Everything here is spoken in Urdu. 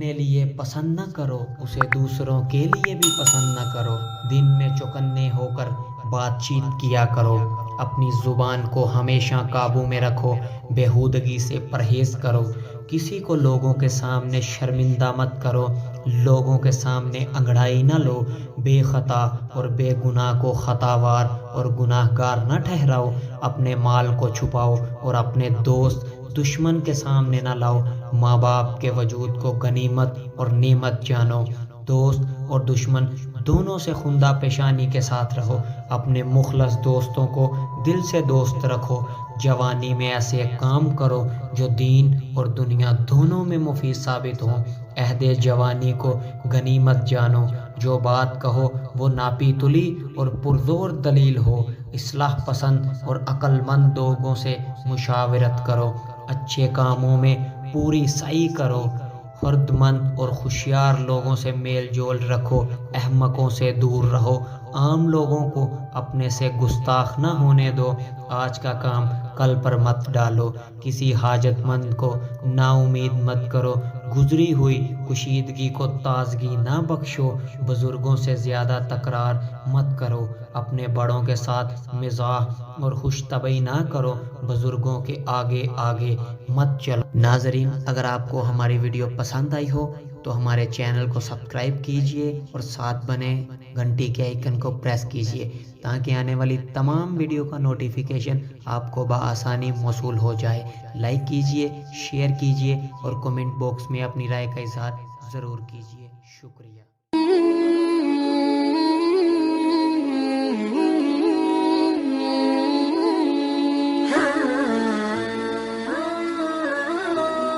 اپنے لیے پسند نہ کرو، اسے دوسروں کے لیے بھی پسند نہ کرو۔ دن میں چوکنے ہو کر بات چیت کیا کرو، اپنی زبان کو ہمیشہ قابو میں رکھو، بیہودگی سے پرہیز کرو، کسی کو لوگوں کے سامنے شرمندہ مت کرو، لوگوں کے سامنے انگڑائی نہ لو، بے خطا اور بے گناہ کو خطاوار اور گناہ گار نہ ٹھہراؤ، اپنے مال کو چھپاؤ اور اپنے دوست دشمن کے سامنے نہ لاؤ، ماں باپ کے وجود کو غنیمت اور نعمت جانو، دوست اور دشمن دونوں سے خندہ پیشانی کے ساتھ رہو، اپنے مخلص دوستوں کو دل سے دوست رکھو، جوانی میں ایسے کام کرو جو دین اور دنیا دونوں میں مفید ثابت ہوں، عہد جوانی کو غنیمت جانو، جو بات کہو وہ ناپی تلی اور پرزور دلیل ہو، اصلاح پسند اور عقل مند لوگوں سے مشاورت کرو، اچھے کاموں میں پوری سعی کرو، خرد مند اور ہوشیار لوگوں سے میل جول رکھو، احمقوں سے دور رہو، عام لوگوں کو اپنے سے گستاخ نہ ہونے دو، آج کا کام کل پر مت ڈالو، کسی حاجت مند کو نا امید مت کرو، گزری ہوئی کشیدگی کو تازگی نہ بخشو، بزرگوں سے زیادہ تکرار مت کرو، اپنے بڑوں کے ساتھ مزاح اور خوش طبعی نہ کرو، بزرگوں کے آگے آگے مت چلو۔ ناظرین، اگر آپ کو ہماری ویڈیو پسند آئی ہو تو ہمارے چینل کو سبسکرائب کیجئے اور ساتھ بنے گھنٹی کے آئیکن کو پریس کیجئے تاکہ آنے والی تمام ویڈیو کا نوٹیفیکیشن آپ کو بآسانی موصول ہو جائے۔ لائک کیجئے، شیئر کیجئے اور کمنٹ باکس میں اپنی رائے کا اظہار ضرور کیجئے۔ شکریہ۔